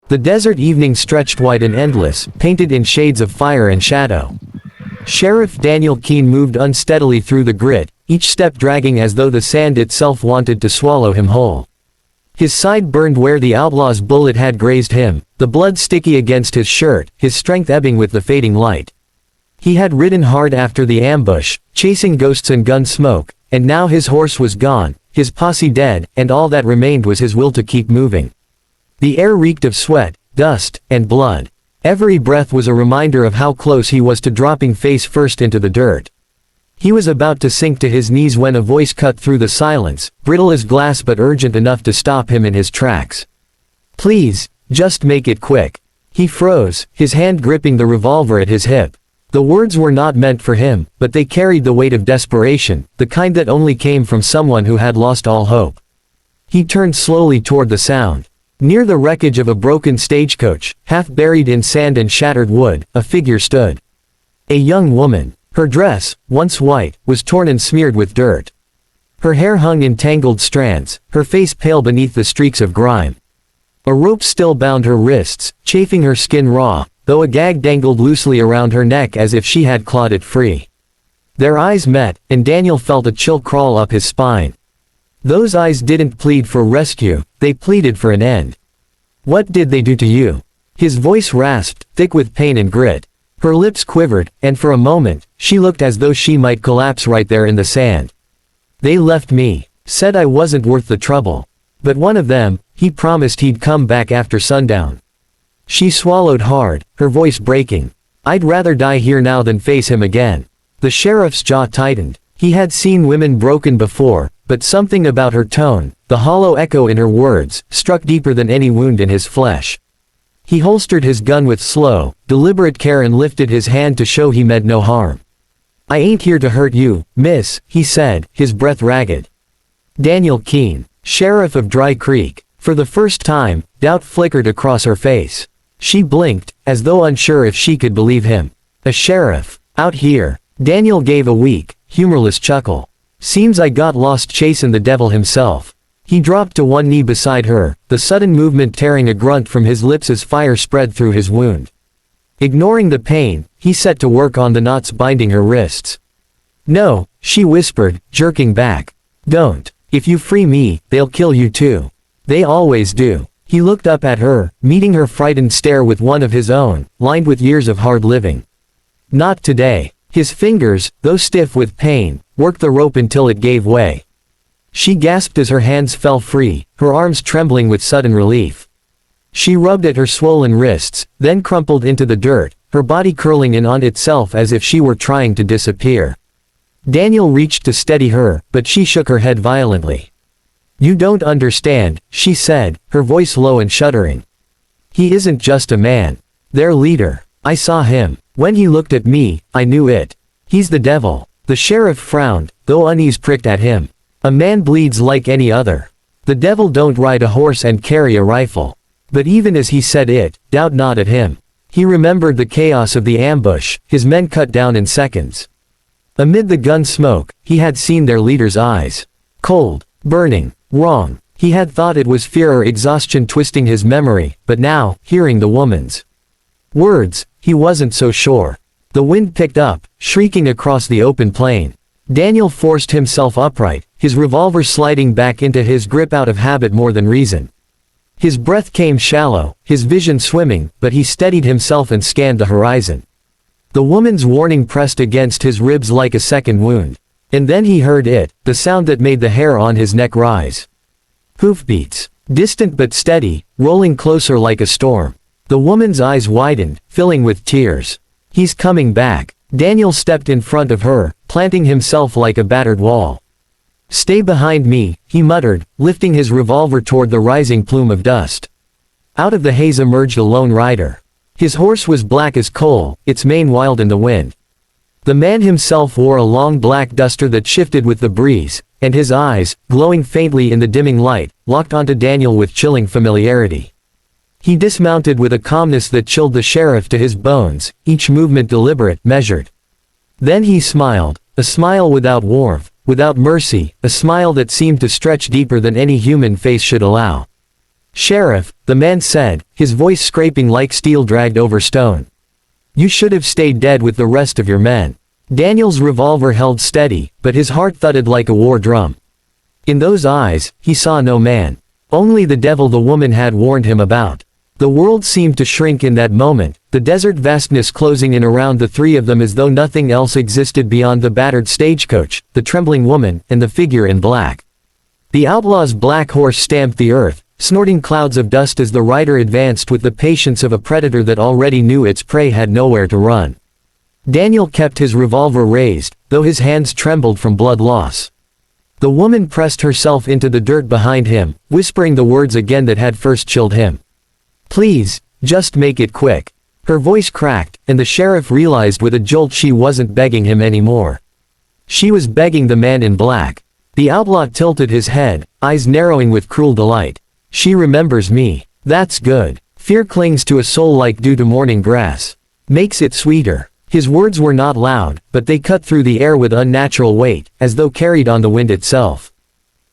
The desert evening stretched wide and endless, painted in shades of fire and shadow. Sheriff Daniel Keene moved unsteadily through the grit, each step dragging as though the sand itself wanted to swallow him whole. His side burned where the outlaw's bullet had grazed him, the blood sticky against his shirt, his strength ebbing with the fading light. He had ridden hard after the ambush, chasing ghosts and gun smoke, and now his horse was gone, his posse dead, and all that remained was his will to keep moving. The air reeked of sweat, dust, and blood. Every breath was a reminder of how close he was to dropping face first into the dirt. He was about to sink to his knees when a voice cut through the silence, brittle as glass but urgent enough to stop him in his tracks. "Please, just make it quick." He froze, his hand gripping the revolver at his hip. The words were not meant for him, but they carried the weight of desperation, the kind that only came from someone who had lost all hope. He turned slowly toward the sound. Near the wreckage of a broken stagecoach, half buried in sand and shattered wood, a figure stood. A young woman. Her dress, once white, was torn and smeared with dirt. Her hair hung in tangled strands, her face pale beneath the streaks of grime. A rope still bound her wrists, chafing her skin raw, though a gag dangled loosely around her neck as if she had clawed it free. Their eyes met, and Daniel felt a chill crawl up his spine. Those eyes didn't plead for rescue, they pleaded for an end. "What did they do to you?" His voice rasped, thick with pain and grit. Her lips quivered, and for a moment, she looked as though she might collapse right there in the sand. "They left me, said I wasn't worth the trouble. But one of them, he promised he'd come back after sundown." She swallowed hard, her voice breaking. "I'd rather die here now than face him again." The sheriff's jaw tightened. He had seen women broken before, but something about her tone, the hollow echo in her words, struck deeper than any wound in his flesh. He holstered his gun with slow, deliberate care and lifted his hand to show he meant no harm. "I ain't here to hurt you, miss," he said, his breath ragged. Daniel Keene, sheriff of Dry Creek. For the first time, doubt flickered across her face. She blinked, as though unsure if she could believe him. "A sheriff, out here." Daniel gave a weak, humorless chuckle. "Seems I got lost chasing the devil himself." He dropped to one knee beside her, the sudden movement tearing a grunt from his lips as fire spread through his wound. Ignoring the pain, he set to work on the knots binding her wrists. "No," she whispered, jerking back. "Don't. If you free me, they'll kill you too. They always do." He looked up at her, meeting her frightened stare with one of his own, lined with years of hard living. "Not today." His fingers, though stiff with pain, worked the rope until it gave way. She gasped as her hands fell free, her arms trembling with sudden relief. She rubbed at her swollen wrists, then crumpled into the dirt, her body curling in on itself as if she were trying to disappear. Daniel reached to steady her, but she shook her head violently. "You don't understand," she said, her voice low and shuddering. "He isn't just a man. Their leader. I saw him. When he looked at me, I knew it. He's the devil." The sheriff frowned, though unease pricked at him. "A man bleeds like any other. The devil don't ride a horse and carry a rifle." But even as he said it, doubt gnawed at him. He remembered the chaos of the ambush, his men cut down in seconds. Amid the gun smoke, he had seen their leader's eyes. Cold, burning, wrong. He had thought it was fear or exhaustion twisting his memory, but now, hearing the woman's words, he wasn't so sure. The wind picked up, shrieking across the open plain. Daniel forced himself upright, his revolver sliding back into his grip out of habit more than reason. His breath came shallow, his vision swimming, but he steadied himself and scanned the horizon. The woman's warning pressed against his ribs like a second wound. And then he heard it, the sound that made the hair on his neck rise. Hoofbeats. Distant but steady, rolling closer like a storm. The woman's eyes widened, filling with tears. "He's coming back." Daniel stepped in front of her, planting himself like a battered wall. "Stay behind me," he muttered, lifting his revolver toward the rising plume of dust. Out of the haze emerged a lone rider. His horse was black as coal, its mane wild in the wind. The man himself wore a long black duster that shifted with the breeze, and his eyes, glowing faintly in the dimming light, locked onto Daniel with chilling familiarity. He dismounted with a calmness that chilled the sheriff to his bones, each movement deliberate, measured. Then he smiled, a smile without warmth, without mercy, a smile that seemed to stretch deeper than any human face should allow. "Sheriff," the man said, his voice scraping like steel dragged over stone. "You should have stayed dead with the rest of your men." Daniel's revolver held steady, but his heart thudded like a war drum. In those eyes, he saw no man. Only the devil the woman had warned him about. The world seemed to shrink in that moment, the desert vastness closing in around the three of them as though nothing else existed beyond the battered stagecoach, the trembling woman, and the figure in black. The outlaw's black horse stamped the earth, snorting clouds of dust as the rider advanced with the patience of a predator that already knew its prey had nowhere to run. Daniel kept his revolver raised, though his hands trembled from blood loss. The woman pressed herself into the dirt behind him, whispering the words again that had first chilled him. "Please, just make it quick." Her voice cracked, and the sheriff realized with a jolt she wasn't begging him anymore. She was begging the man in black. The outlaw tilted his head, eyes narrowing with cruel delight. "She remembers me. That's good. Fear clings to a soul like dew to morning grass. Makes it sweeter." His words were not loud, but they cut through the air with unnatural weight, as though carried on the wind itself.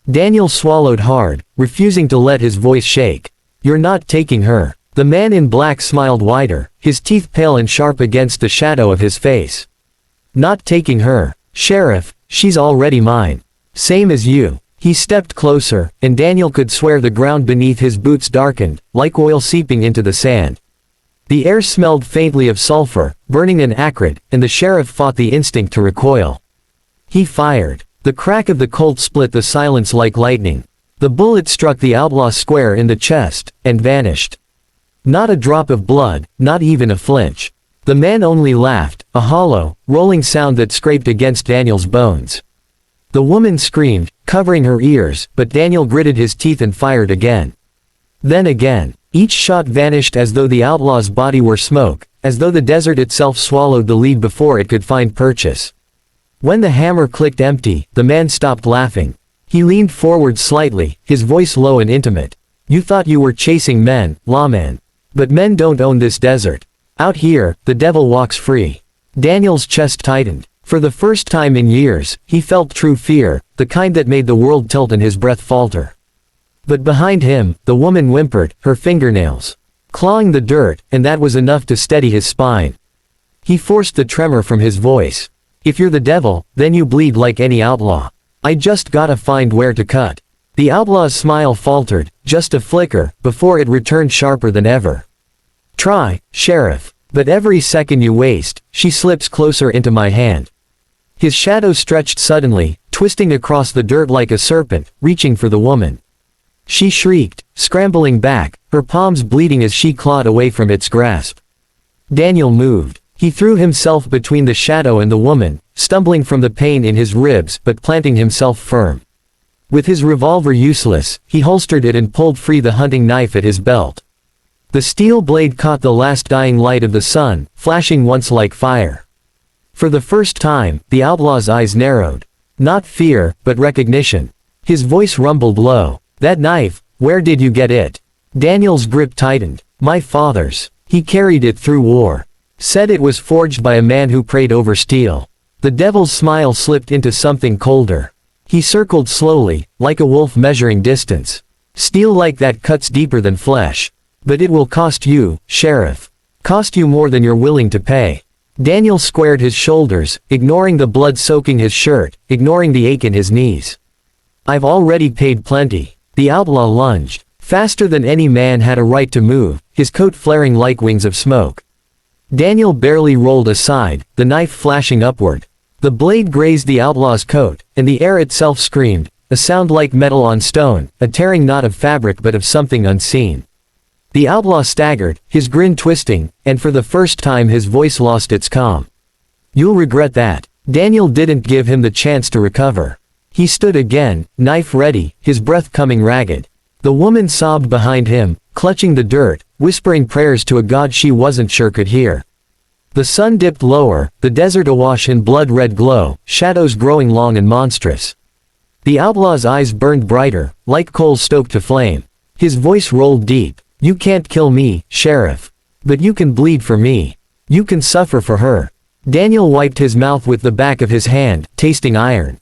Daniel swallowed hard, refusing to let his voice shake. "You're not taking her." The man in black smiled wider, his teeth pale and sharp against the shadow of his face. "Not taking her, Sheriff, she's already mine. Same as you." He stepped closer, and Daniel could swear the ground beneath his boots darkened, like oil seeping into the sand. The air smelled faintly of sulfur, burning and acrid, and the sheriff fought the instinct to recoil. He fired. The crack of the Colt split the silence like lightning. The bullet struck the outlaw square in the chest, and vanished. Not a drop of blood, not even a flinch. The man only laughed, a hollow, rolling sound that scraped against Daniel's bones. The woman screamed, covering her ears, but Daniel gritted his teeth and fired again. Then again. Each shot vanished as though the outlaw's body were smoke, as though the desert itself swallowed the lead before it could find purchase. When the hammer clicked empty, the man stopped laughing. He leaned forward slightly, his voice low and intimate. "You thought you were chasing men, lawman. But men don't own this desert. Out here, the devil walks free." Daniel's chest tightened. For the first time in years, he felt true fear, the kind that made the world tilt and his breath falter. But behind him, the woman whimpered, her fingernails clawing the dirt, and that was enough to steady his spine. He forced the tremor from his voice. "If you're the devil, then you bleed like any outlaw. I just gotta find where to cut." The outlaw's smile faltered, just a flicker, before it returned sharper than ever. "Try, Sheriff. But every second you waste, she slips closer into my hand." His shadow stretched suddenly, twisting across the dirt like a serpent, reaching for the woman. She shrieked, scrambling back, her palms bleeding as she clawed away from its grasp. Daniel moved. He threw himself between the shadow and the woman, stumbling from the pain in his ribs but planting himself firm. With his revolver useless, he holstered it and pulled free the hunting knife at his belt. The steel blade caught the last dying light of the sun, flashing once like fire. For the first time, the outlaw's eyes narrowed. Not fear, but recognition. His voice rumbled low. "That knife, where did you get it?" Daniel's grip tightened. "My father's. He carried it through war. Said it was forged by a man who prayed over steel." The devil's smile slipped into something colder. He circled slowly, like a wolf measuring distance. "Steel like that cuts deeper than flesh. But it will cost you, Sheriff. Cost you more than you're willing to pay." Daniel squared his shoulders, ignoring the blood soaking his shirt, ignoring the ache in his knees. "I've already paid plenty." The outlaw lunged. Faster than any man had a right to move, his coat flaring like wings of smoke. Daniel barely rolled aside, the knife flashing upward. The blade grazed the outlaw's coat, and the air itself screamed, a sound like metal on stone, a tearing not of fabric but of something unseen. The outlaw staggered, his grin twisting, and for the first time his voice lost its calm. "You'll regret that." Daniel didn't give him the chance to recover. He stood again, knife ready, his breath coming ragged. The woman sobbed behind him, clutching the dirt, whispering prayers to a god she wasn't sure could hear. The sun dipped lower, the desert awash in blood-red glow, shadows growing long and monstrous. The outlaw's eyes burned brighter, like coals stoked to flame. His voice rolled deep. "You can't kill me, Sheriff. But you can bleed for me. You can suffer for her." Daniel wiped his mouth with the back of his hand, tasting iron.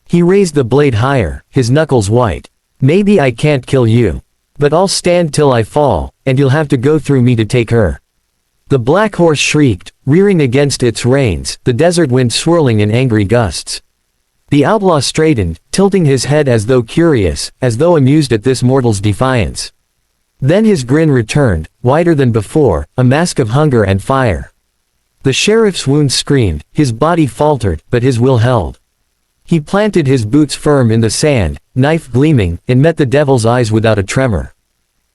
He raised the blade higher, his knuckles white. "Maybe I can't kill you. But I'll stand till I fall, and you'll have to go through me to take her." The black horse shrieked, rearing against its reins, the desert wind swirling in angry gusts. The outlaw straightened, tilting his head as though curious, as though amused at this mortal's defiance. Then his grin returned, wider than before, a mask of hunger and fire. The sheriff's wounds screamed, his body faltered, but his will held. He planted his boots firm in the sand, knife gleaming, and met the devil's eyes without a tremor.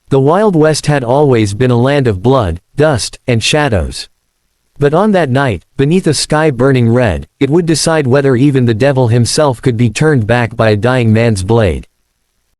The Wild West had always been a land of blood, dust, and shadows. But on that night, beneath a sky burning red, it would decide whether even the devil himself could be turned back by a dying man's blade.